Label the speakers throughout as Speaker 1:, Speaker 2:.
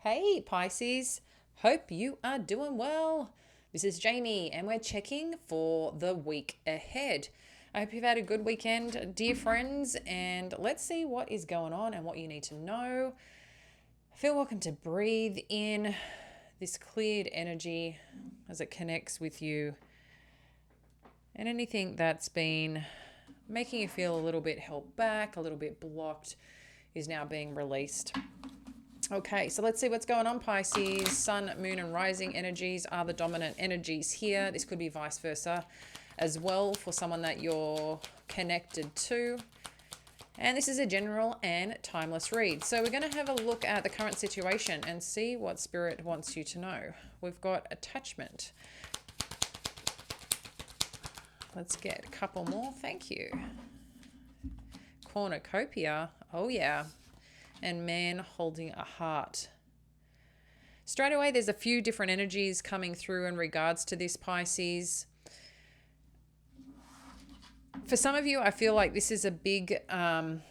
Speaker 1: Hey Pisces, hope you are doing well. This is Jamie, and we're checking for the week ahead. I hope you've had a good weekend, dear friends, and let's see what is going on and what you need to know. Feel welcome to breathe in this cleared energy as it connects with you, and anything that's been making you feel a little bit held back, a little bit blocked, is now being released. Okay, so let's see what's going on, Pisces. Sun, moon, and rising energies are the dominant energies here. This could be vice versa as well for someone that you're connected to. And this is a general and timeless read. So we're going to have a look at the current situation and see what Spirit wants you to know. We've got attachment. Let's get a couple more. Thank you. Cornucopia. Oh, yeah. And man holding a heart. Straight away, there's a few different energies coming through in regards to this, Pisces. For some of you, I feel like this is a big, like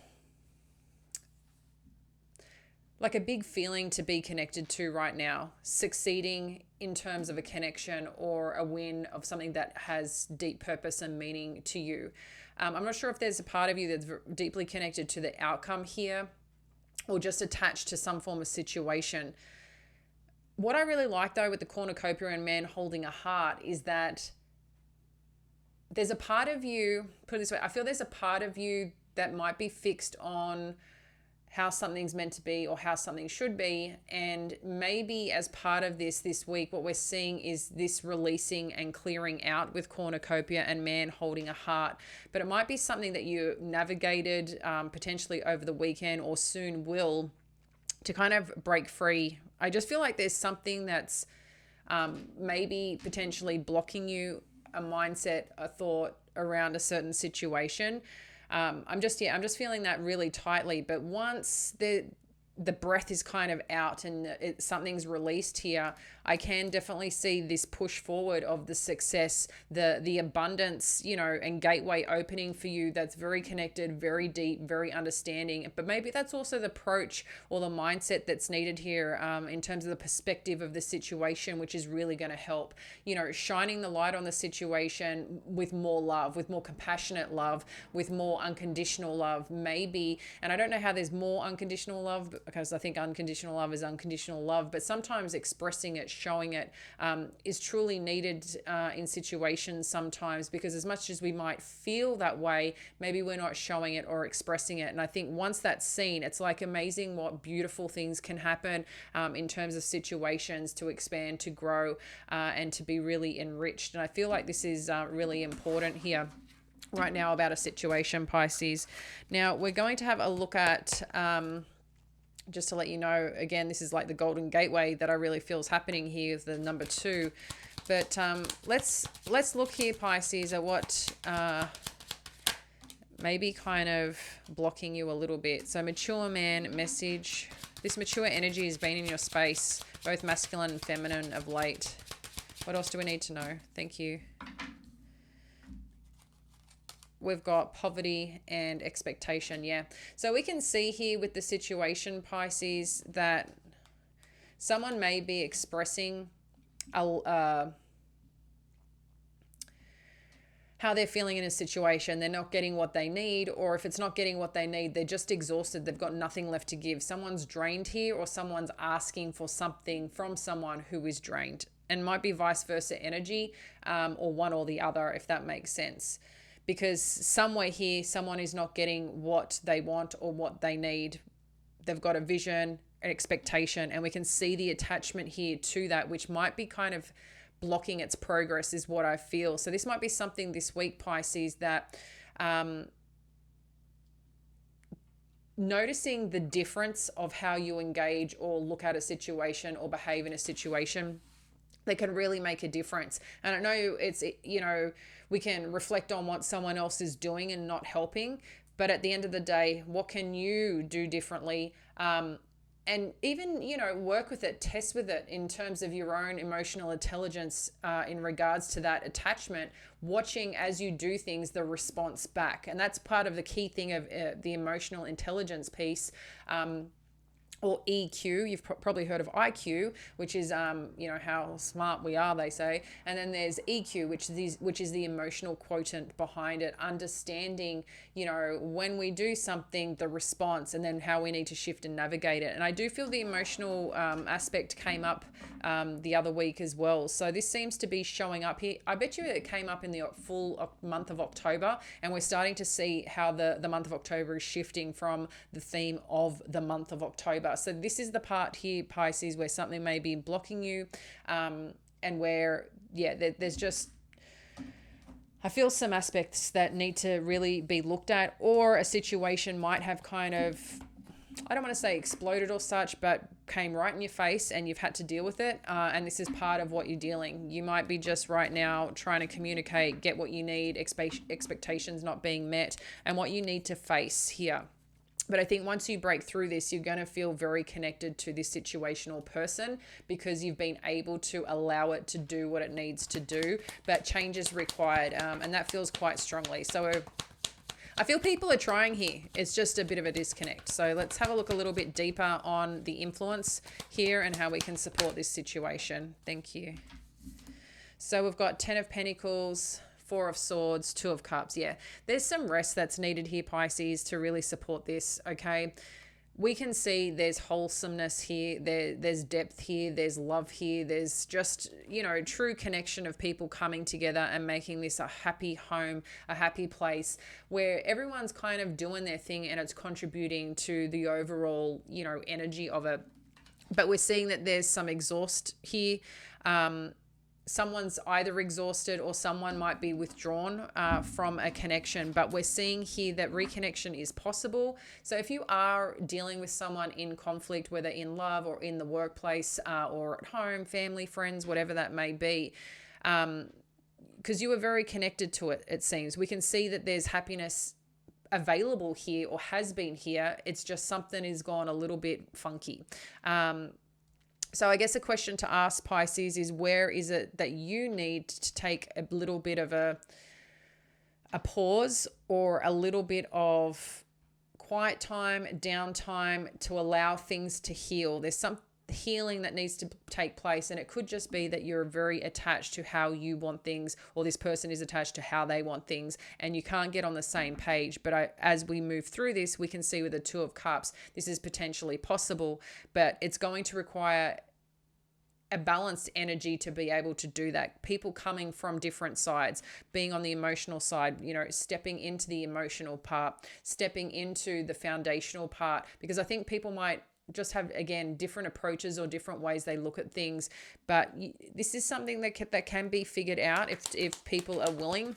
Speaker 1: a big feeling to be connected to right now. Succeeding in terms of a connection or a win of something that has deep purpose and meaning to you. I'm not sure if there's a part of you that's deeply connected to the outcome here, or just attached to some form of situation. What I really like though with the cornucopia and man holding a heart is that there's a part of you, put it this way, I feel there's a part of you that might be fixed on how something's meant to be or how something should be. And maybe as part of this week, what we're seeing is this releasing and clearing out with cornucopia and man holding a heart. But it might be something that you navigated potentially over the weekend or soon will, to kind of break free. I just feel like there's something that's maybe potentially blocking you, a mindset, a thought around a certain situation. I'm just feeling that really tightly. But once the breath is kind of out and something's released here, I can definitely see this push forward of the success, the abundance, and gateway opening for you that's very connected, very deep, very understanding. But maybe that's also the approach or the mindset that's needed here in terms of the perspective of the situation, which is really going to help, shining the light on the situation with more love, with more compassionate love, with more unconditional love, maybe. And I don't know how there's more unconditional love, because I think unconditional love is unconditional love, but sometimes expressing it, showing it is truly needed in situations sometimes, because as much as we might feel that way, maybe we're not showing it or expressing it. And I think once that's seen, it's like amazing what beautiful things can happen in terms of situations to expand, to grow, and to be really enriched. And I feel like this is really important here right now about a situation, Pisces. Now we're going to have a look at just to let you know, again, this is like the golden gateway that I really feel is happening here, is the number 2. But let's look here, Pisces, at what maybe kind of blocking you a little bit. So mature man message. This mature energy has been in your space, both masculine and feminine of late. What else do we need to know? Thank you. We've got poverty and expectation. Yeah. So we can see here with the situation, Pisces, that someone may be expressing how they're feeling in a situation. They're not getting what they need, or if it's not getting what they need, they're just exhausted. They've got nothing left to give. Someone's drained here, or someone's asking for something from someone who is drained, and might be vice versa energy, or one or the other, if that makes sense. Because somewhere here, someone is not getting what they want or what they need. They've got a vision, an expectation, and we can see the attachment here to that, which might be kind of blocking its progress, is what I feel. So this might be something this week, Pisces, that noticing the difference of how you engage or look at a situation or behave in a situation, they can really make a difference. And I know it's, we can reflect on what someone else is doing and not helping, but at the end of the day, what can you do differently? And even, work with it, test with it in terms of your own emotional intelligence in regards to that attachment, watching as you do things, the response back. And that's part of the key thing of the emotional intelligence piece. or EQ. You've probably heard of IQ, which is how smart we are, they say. And then there's EQ, which is the emotional quotient behind it, understanding, when we do something, the response, and then how we need to shift and navigate it. And I do feel the emotional aspect came up the other week as well. So this seems to be showing up here. I bet you it came up in the full month of October, and we're starting to see how the month of October is shifting from the theme of the month of October. So this is the part here, Pisces, where something may be blocking you, and where, there's just, I feel some aspects that need to really be looked at, or a situation might have kind of, I don't want to say exploded or such, but came right in your face and you've had to deal with it. And this is part of what you're dealing. You might be just right now trying to communicate, get what you need, expectations not being met, and what you need to face here. But I think once you break through this, you're going to feel very connected to this situational person, because you've been able to allow it to do what it needs to do. But change is required, and that feels quite strongly. So I feel people are trying here. It's just a bit of a disconnect. So let's have a look a little bit deeper on the influence here and how we can support this situation. Thank you. So we've got 10 of Pentacles, 4 of Swords, 2 of Cups. Yeah, there's some rest that's needed here, Pisces, to really support this, okay? We can see there's wholesomeness here, there's depth here, there's love here, there's just, true connection of people coming together and making this a happy home, a happy place where everyone's kind of doing their thing and it's contributing to the overall, energy of it. But we're seeing that there's some exhaust here. Someone's either exhausted or someone might be withdrawn from a connection, but we're seeing here that reconnection is possible. So if you are dealing with someone in conflict, whether in love or in the workplace or at home, family, friends, whatever that may be, because you are very connected to it, it seems. We can see that there's happiness available here or has been here. It's just something has gone a little bit funky. So I guess a question to ask, Pisces, is where is it that you need to take a little bit of a pause or a little bit of quiet time, downtime to allow things to heal? There's some healing that needs to take place, and it could just be that you're very attached to how you want things, or this person is attached to how they want things, and you can't get on the same page. But as we move through this, we can see with the 2 of Cups, this is potentially possible, but it's going to require a balanced energy to be able to do that. People coming from different sides, being on the emotional side, stepping into the emotional part, stepping into the foundational part, because I think people might just have, again, different approaches or different ways they look at things. But this is something that can be figured out if people are willing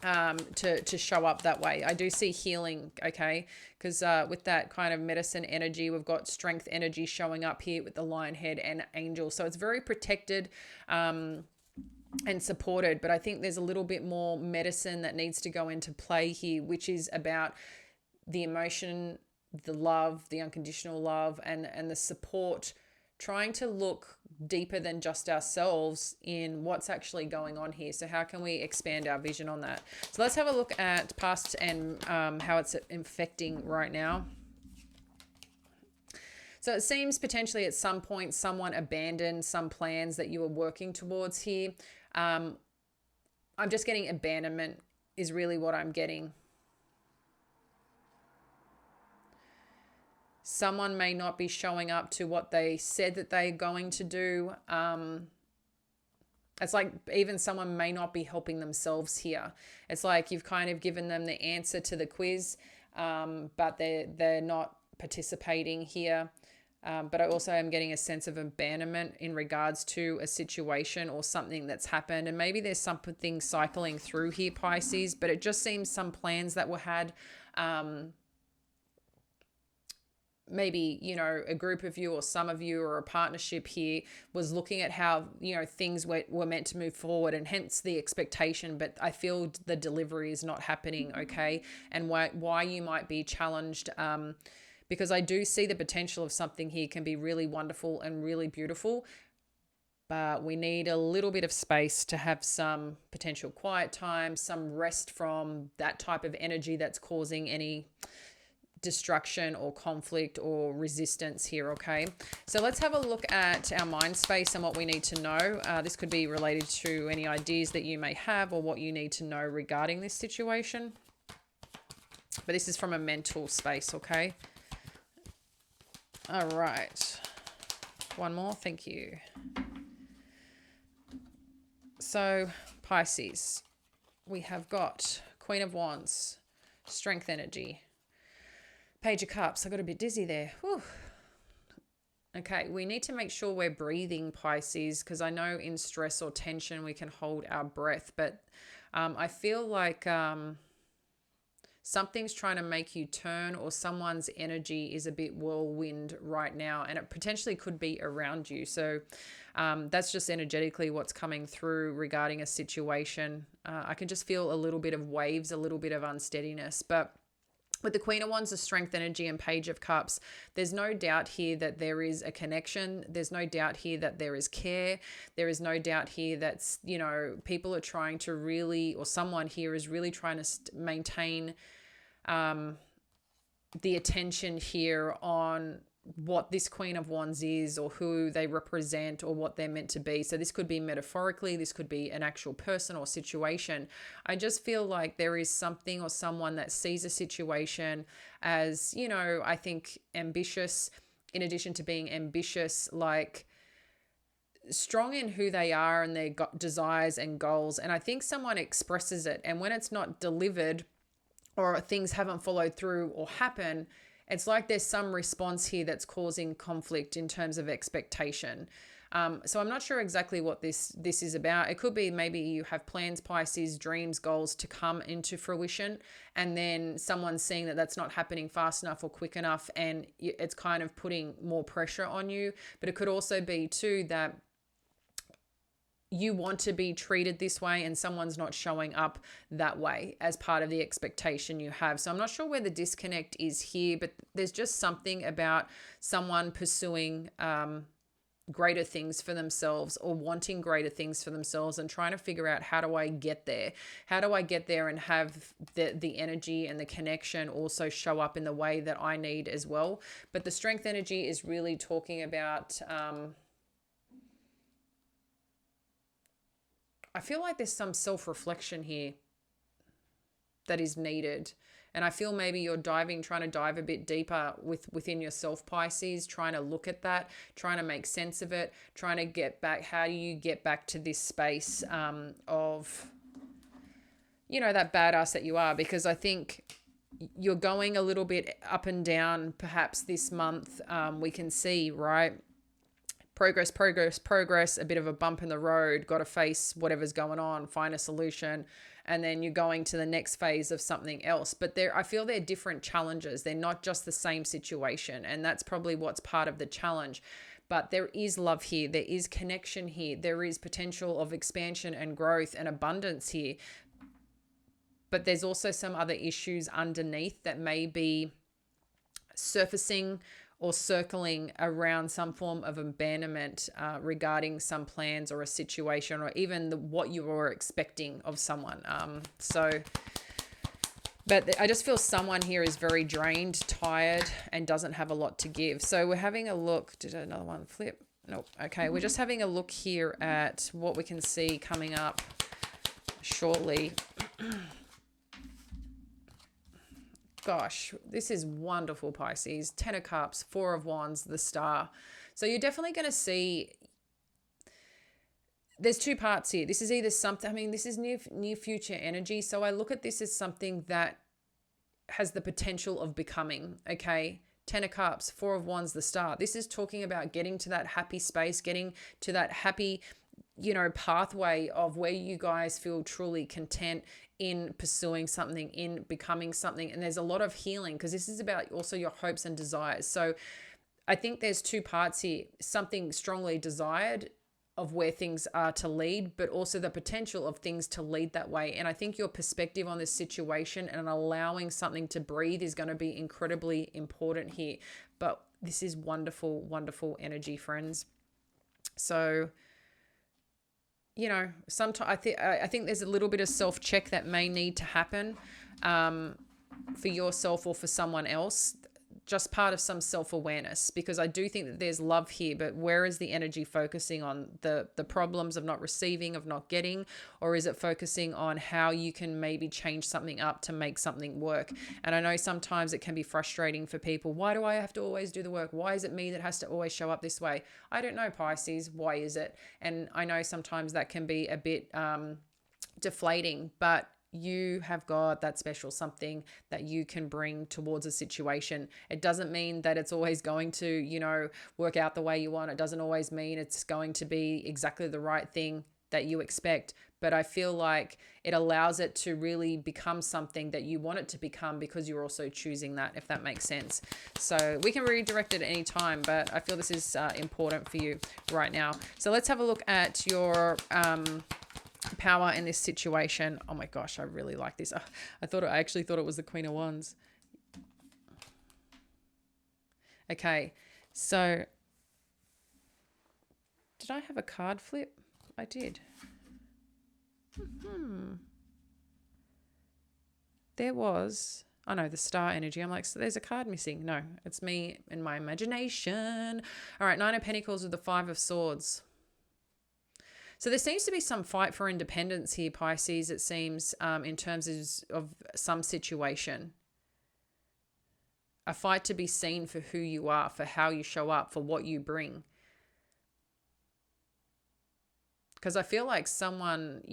Speaker 1: to show up that way. I do see healing, okay? Because with that kind of medicine energy, we've got strength energy showing up here with the lion head and angel. So it's very protected and supported. But I think there's a little bit more medicine that needs to go into play here, which is about the emotion, the love, the unconditional love, and the support, trying to look deeper than just ourselves in what's actually going on here. So how can we expand our vision on that? So let's have a look at past and how it's affecting right now. So it seems potentially at some point someone abandoned some plans that you were working towards here. I'm just getting abandonment is really what I'm getting. Someone may not be showing up to what they said that they're going to do. It's like even someone may not be helping themselves here. It's like you've kind of given them the answer to the quiz, but they're not participating here. But I also am getting a sense of abandonment in regards to a situation or something that's happened. And maybe there's something cycling through here, Pisces, but it just seems some plans that were had, maybe, a group of you or some of you or a partnership here was looking at how, things were meant to move forward, and hence the expectation. But I feel the delivery is not happening, okay? And why you might be challenged, because I do see the potential of something here can be really wonderful and really beautiful, but we need a little bit of space to have some potential quiet time, some rest from that type of energy that's causing any destruction or conflict or resistance here, okay? So let's have a look at our mind space and what we need to know. This could be related to any ideas that you may have or what you need to know regarding this situation. But this is from a mental space, okay? All right. One more, thank you. So, Pisces, we have got Queen of Wands, Strength energy, Page of Cups. I got a bit dizzy there. Whew. Okay, we need to make sure we're breathing, Pisces, because I know in stress or tension we can hold our breath, but I feel like something's trying to make you turn, or someone's energy is a bit whirlwind right now, and it potentially could be around you. So that's just energetically what's coming through regarding a situation. I can just feel a little bit of waves, a little bit of unsteadiness, but with the Queen of Wands, the Strength energy, and Page of Cups, there's no doubt here that there is a connection. There's no doubt here that there is care. There is no doubt here that's, you know, people are trying to really, or someone here is really trying to maintain the attention here on what this Queen of Wands is, or who they represent, or what they're meant to be. So this could be metaphorically, this could be an actual person or situation. I just feel like there is something or someone that sees a situation as, you know, I think ambitious, in addition to being ambitious, like strong in who they are and their desires and goals. And I think someone expresses it, and when it's not delivered or things haven't followed through or happen, it's like there's some response here that's causing conflict in terms of expectation. So I'm not sure exactly what this is about. It could be maybe you have plans, Pisces, dreams, goals to come into fruition, and then someone's seeing that that's not happening fast enough or quick enough, and it's kind of putting more pressure on you. But it could also be too that you want to be treated this way and someone's not showing up that way as part of the expectation you have. So I'm not sure where the disconnect is here, but there's just something about someone pursuing greater things for themselves, or wanting greater things for themselves, and trying to figure out, how do I get there? How do I get there and have the energy and the connection also show up in the way that I need as well? But the Strength energy is really talking about I feel like there's some self-reflection here that is needed. And I feel maybe you're trying to dive a bit deeper within yourself, Pisces, trying to look at that, trying to make sense of it, trying to get back. How do you get back to this space of, you know, that badass that you are? Because I think you're going a little bit up and down perhaps this month. We can see, right? Progress, a bit of a bump in the road, got to face whatever's going on, find a solution, and then you're going to the next phase of something else. But I feel they're different challenges. They're not just the same situation, and that's probably what's part of the challenge. But there is love here. There is connection here. There is potential of expansion and growth and abundance here. But there's also some other issues underneath that may be surfacing or circling around some form of abandonment regarding some plans or a situation, or even what you were expecting of someone. But I just feel someone here is very drained, tired, and doesn't have a lot to give. So we're having a look. Did another one flip? Nope. Okay, we're just having a look here at what we can see coming up shortly. Gosh, this is wonderful, Pisces. 10 of Cups, 4 of Wands, the Star. So you're definitely going to see, there's two parts here. This is either something, I mean, this is near future energy. So I look at this as something that has the potential of becoming, okay? 10 of Cups, 4 of Wands, the Star. This is talking about getting to that happy space, getting to that happy, you know, pathway of where you guys feel truly content in pursuing something, in becoming something. And there's a lot of healing, because this is about also your hopes and desires. So I think there's two parts here: something strongly desired of where things are to lead, but also the potential of things to lead that way. And I think your perspective on this situation and allowing something to breathe is going to be incredibly important here. But this is wonderful, wonderful energy, friends. So, you know, sometimes I think there's a little bit of self-check that may need to happen. for yourself or for someone else, just part of some self-awareness, because I do think that there's love here, but where is the energy focusing on? The problems of not receiving, of not getting, or is it focusing on how you can maybe change something up to make something work? And I know sometimes it can be frustrating for people. Why do I have to always do the work? Why is it me that has to always show up this way? I don't know, Pisces. Why is it? And I know sometimes that can be a bit deflating, but you have got that special something that you can bring towards a situation. It doesn't mean that it's always going to, work out the way you want. It doesn't always mean it's going to be exactly the right thing that you expect. But I feel like it allows it to really become something that you want it to become, because you're also choosing that, if that makes sense. So we can redirect it at any time, but I feel this is important for you right now. So let's have a look at your power in this situation. Oh my gosh, I really like this. I actually thought it was the Queen of Wands. Okay, so did I have a card flip? I did. There was, oh no, the star energy. I'm like, so there's a card missing. No, it's me and my imagination. All right, Nine of Pentacles with the Five of Swords. So there seems to be some fight for independence here, Pisces, it seems, in terms of some situation. A fight to be seen for who you are, for how you show up, for what you bring. Because I feel like someone,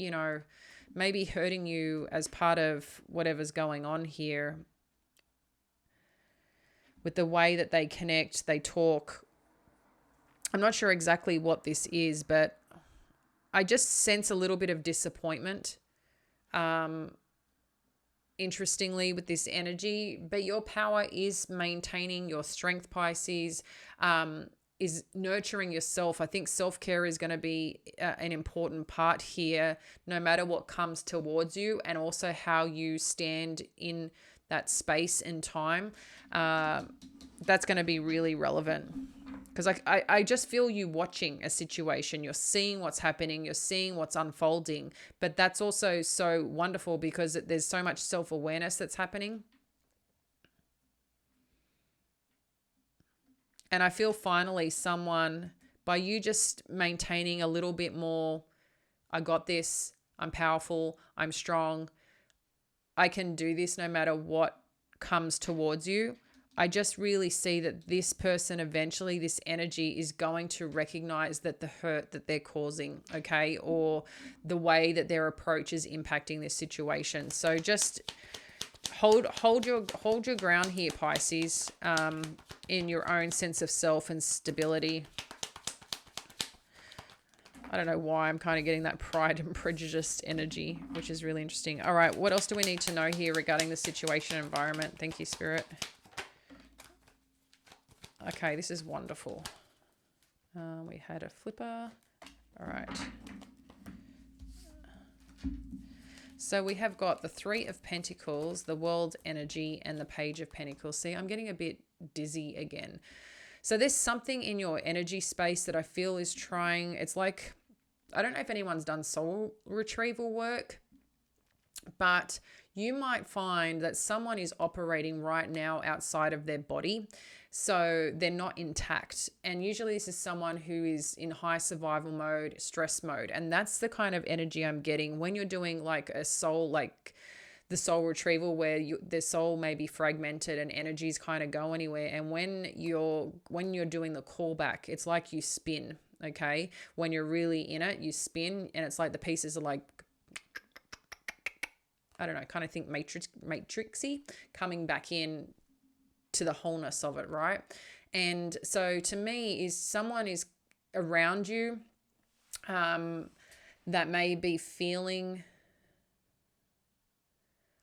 Speaker 1: maybe hurting you as part of whatever's going on here, with the way that they connect, they talk. I'm not sure exactly what this is, but I just sense a little bit of disappointment, interestingly, with this energy. But your power is maintaining your strength, Pisces, is nurturing yourself. I think self-care is going to be an important part here, no matter what comes towards you, and also how you stand in that space and time. That's going to be really relevant. Because I just feel you watching a situation. You're seeing what's happening. You're seeing what's unfolding. But that's also so wonderful, because there's so much self-awareness that's happening. And I feel finally someone, by you just maintaining a little bit more, I got this, I'm powerful, I'm strong, I can do this no matter what comes towards you. I just really see that this person eventually, this energy is going to recognize that the hurt that they're causing, okay, or the way that their approach is impacting this situation. So just hold your ground here, Pisces, in your own sense of self and stability. I don't know why I'm kind of getting that Pride and Prejudice energy, which is really interesting. All right, what else do we need to know here regarding the situation and environment? Thank you, Spirit. Okay, this is wonderful. We had a flipper. All right. So we have got the Three of Pentacles, the World energy, and the Page of Pentacles. See, I'm getting a bit dizzy again. So there's something in your energy space that I feel is trying. It's like, I don't know if anyone's done soul retrieval work, but you might find that someone is operating right now outside of their body. So they're not intact. And usually this is someone who is in high survival mode, stress mode. And that's the kind of energy I'm getting when you're doing like a soul, like the soul retrieval, where the soul may be fragmented and energies kind of go anywhere. And when you're doing the callback, it's like you spin, okay? When you're really in it, you spin, and it's like the pieces are like, I don't know, kind of think matrixy, coming back in to the wholeness of it, right? And so to me, is someone is around you that may be feeling,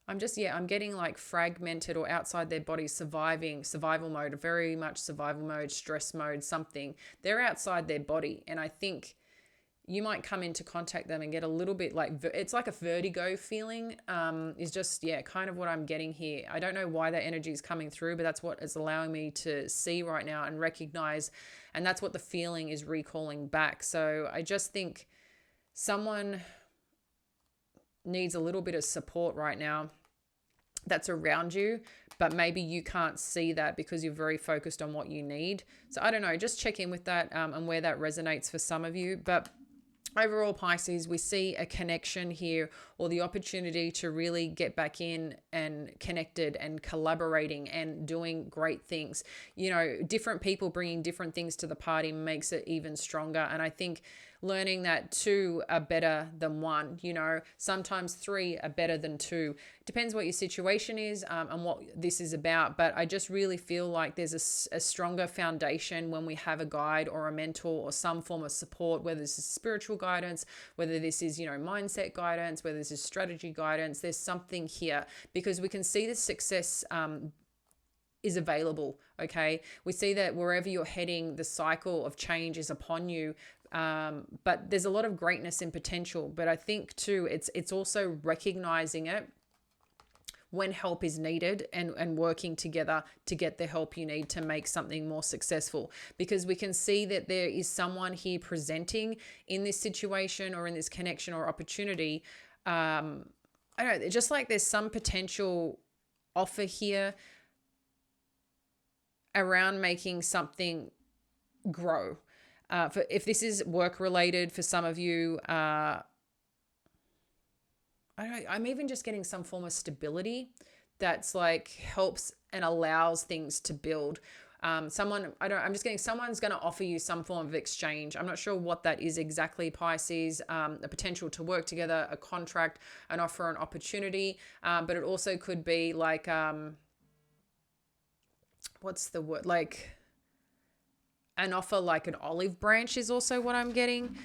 Speaker 1: I'm getting like fragmented or outside their body, survival mode, very much survival mode, stress mode, something. They're outside their body. And I think you might come into contact them and get a little bit like, it's like a vertigo feeling, is just, kind of what I'm getting here. I don't know why that energy is coming through, but that's what it's allowing me to see right now and recognize. And that's what the feeling is recalling back. So I just think someone needs a little bit of support right now. that's around you, but maybe you can't see that because you're very focused on what you need. So I don't know, just check in with that and where that resonates for some of you. But overall, Pisces, we see a connection here, or the opportunity to really get back in and connected and collaborating and doing great things. You know, different people bringing different things to the party makes it even stronger. And I think learning that two are better than one, you know, sometimes three are better than two. Depends what your situation is and what this is about. But I just really feel like there's a stronger foundation when we have a guide or a mentor or some form of support, whether this is spiritual guidance, whether this is, you know, mindset guidance, whether this is strategy guidance. There's something here because we can see the success is available. Okay. We see that wherever you're heading, the cycle of change is upon you. But there's a lot of greatness and potential. But I think too, it's also recognizing it when help is needed and working together to get the help you need to make something more successful. Because we can see that there is someone here presenting in this situation or in this connection or opportunity. I don't know, just like there's some potential offer here around making something grow. If this is work related for some of you, I don't know, I'm even just getting some form of stability that's like helps and allows things to build. I'm just getting someone's going to offer you some form of exchange. I'm not sure what that is exactly, Pisces. A potential to work together, a contract, an offer, an opportunity. But it also could be like, what's the word? Like an offer, like an olive branch is also what I'm getting.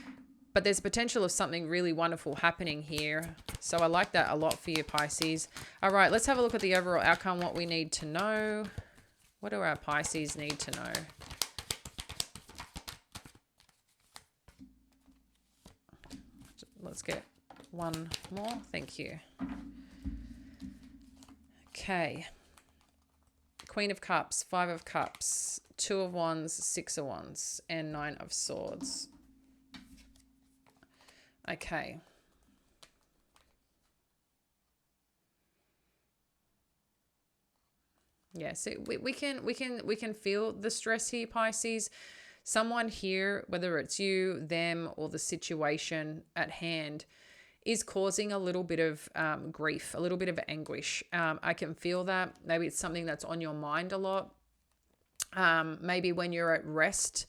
Speaker 1: But there's potential of something really wonderful happening here. So I like that a lot for you, Pisces. All right, let's have a look at the overall outcome, what we need to know. What do our Pisces need to know? Let's get one more. Thank you. Okay. Queen of Cups, Five of Cups, Two of Wands, Six of Wands, and Nine of Swords. Okay. Yeah, so we can feel the stress here, Pisces. Someone here, whether it's you, them, or the situation at hand, is causing a little bit of grief, a little bit of anguish. I can feel that. Maybe it's something that's on your mind a lot. Maybe when you're at rest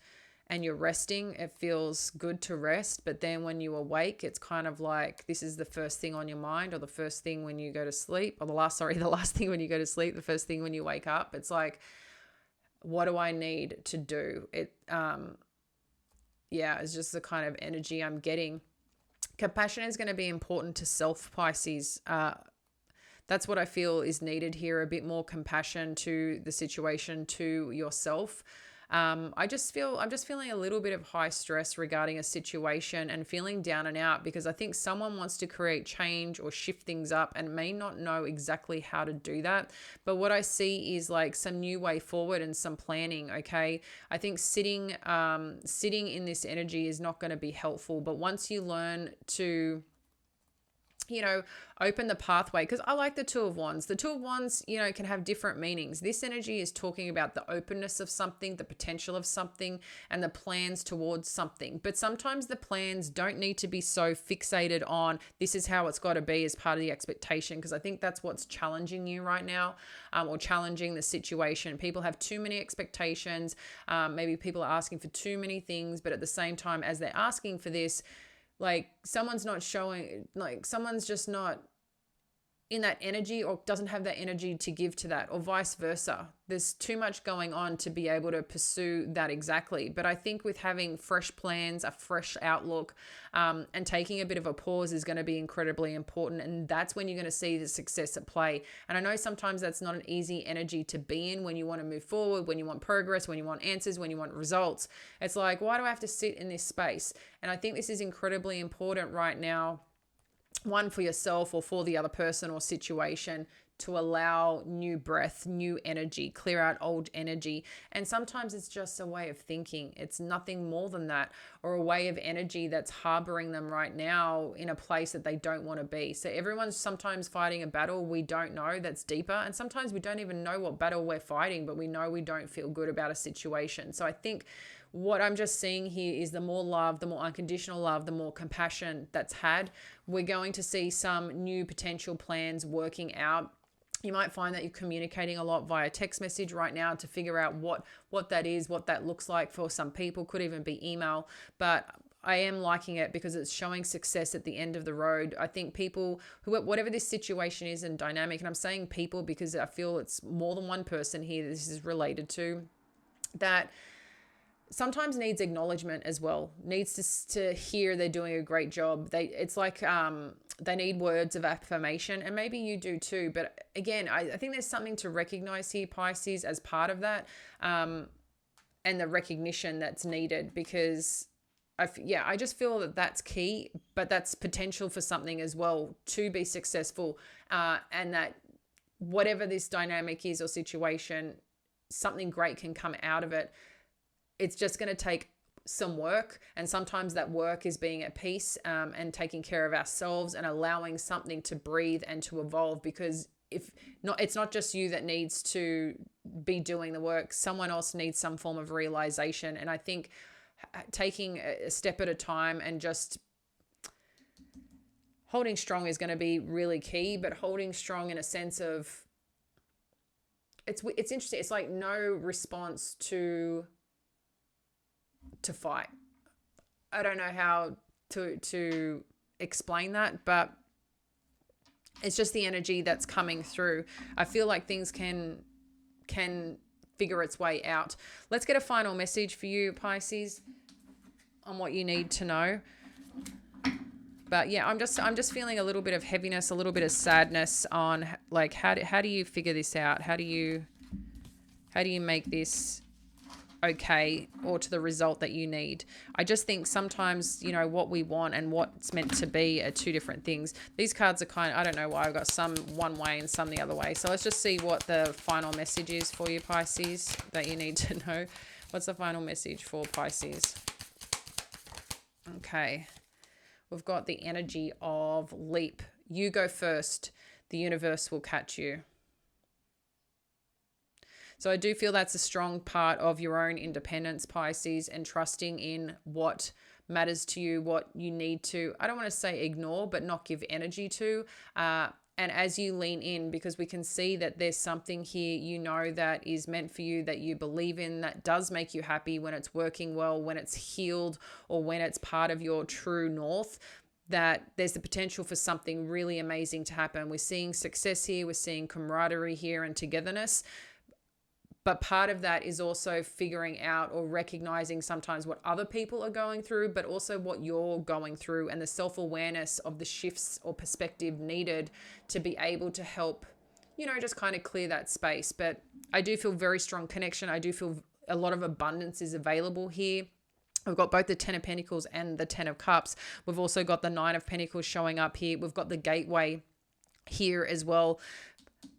Speaker 1: and you're resting, it feels good to rest. But then when you awake, it's kind of like this is the first thing on your mind, or the first thing when you go to sleep, or the last thing when you go to sleep, the first thing when you wake up. It's like, what do I need to do? It's just the kind of energy I'm getting. Compassion is going to be important to self, Pisces. That's what I feel is needed here, a bit more compassion to the situation, to yourself. I'm just feeling a little bit of high stress regarding a situation and feeling down and out because I think someone wants to create change or shift things up and may not know exactly how to do that. But what I see is like some new way forward and some planning. Okay. I think sitting in this energy is not going to be helpful, but once you learn to, you know, open the pathway, because I like the Two of Wands. The Two of Wands, you know, can have different meanings. This energy is talking about the openness of something, the potential of something, and the plans towards something. But sometimes the plans don't need to be so fixated on this is how it's got to be as part of the expectation, because I think that's what's challenging you right now, or challenging the situation. People have too many expectations. Maybe people are asking for too many things, but at the same time, as they're asking for this, like someone's just not in that energy or doesn't have that energy to give to that, or vice versa. There's too much going on to be able to pursue that exactly. But I think with having fresh plans, a fresh outlook, and taking a bit of a pause is going to be incredibly important. And that's when you're going to see the success at play. And I know sometimes that's not an easy energy to be in when you want to move forward, when you want progress, when you want answers, when you want results. It's like, why do I have to sit in this space? And I think this is incredibly important right now, one, for yourself or for the other person or situation, to allow new breath, new energy, clear out old energy. And sometimes it's just a way of thinking. It's nothing more than that, or a way of energy that's harboring them right now in a place that they don't want to be. So everyone's sometimes fighting a battle we don't know that's deeper. And sometimes we don't even know what battle we're fighting, but we know we don't feel good about a situation. So I think what I'm just seeing here is the more love, the more unconditional love, the more compassion that's had, we're going to see some new potential plans working out. You might find that you're communicating a lot via text message right now to figure out what that is, what that looks like. For some people, could even be email, but I am liking it because it's showing success at the end of the road. I think people who, whatever this situation is and dynamic, and I'm saying people because I feel it's more than one person here this is related to, that sometimes needs acknowledgement as well, needs to hear they're doing a great job. It's like they need words of affirmation, and maybe you do too. But again, I think there's something to recognize here, Pisces, as part of that, and the recognition that's needed, because I just feel that that's key, but that's potential for something as well to be successful, and that whatever this dynamic is or situation, something great can come out of it. It's just going to take some work. And sometimes that work is being at peace and taking care of ourselves and allowing something to breathe and to evolve, because it's not just you that needs to be doing the work. Someone else needs some form of realization. And I think taking a step at a time and just holding strong is going to be really key, but holding strong in a sense of it's interesting. It's like no response to fight. I don't know how to explain that, but it's just the energy that's coming through. I feel like things can figure its way out. Let's get a final message for you, Pisces, on what you need to know. But yeah, I'm just feeling a little bit of heaviness, a little bit of sadness on like how do you figure this out? How do you make this okay, or to the result that you need? I just think sometimes, what we want and what's meant to be are two different things. These cards are I don't know why I've got some one way and some the other way. So let's just see what the final message is for you, Pisces, that you need to know. What's the final message for Pisces? Okay. We've got the energy of leap. You go first. The universe will catch you. So I do feel that's a strong part of your own independence, Pisces, and trusting in what matters to you, what you need to, I don't want to say ignore, but not give energy to. And as you lean in, because we can see that there's something here, that is meant for you, that you believe in, that does make you happy when it's working well, when it's healed, or when it's part of your true north, that there's the potential for something really amazing to happen. We're seeing success here. We're seeing camaraderie here and togetherness. But part of that is also figuring out or recognizing sometimes what other people are going through, but also what you're going through, and the self-awareness of the shifts or perspective needed to be able to help, just kind of clear that space. But I do feel very strong connection. I do feel a lot of abundance is available here. We've got both the 10 of Pentacles and the 10 of Cups. We've also got the 9 of Pentacles showing up here. We've got the gateway here as well.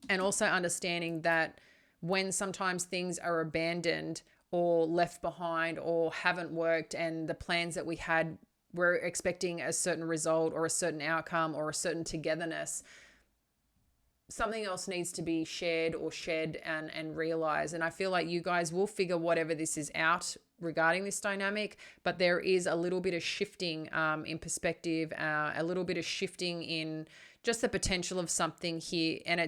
Speaker 1: And also understanding that when sometimes things are abandoned or left behind or haven't worked, and the plans that we had, we're expecting a certain result or a certain outcome or a certain togetherness, something else needs to be shared or shed and realized. And I feel like you guys will figure whatever this is out regarding this dynamic, but there is a little bit of shifting in perspective, a little bit of shifting in just the potential of something here, and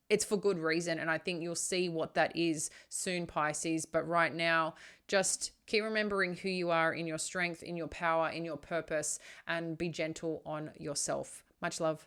Speaker 1: it's for good reason, and I think you'll see what that is soon, Pisces. But right now, just keep remembering who you are in your strength, in your power, in your purpose, and be gentle on yourself. Much love.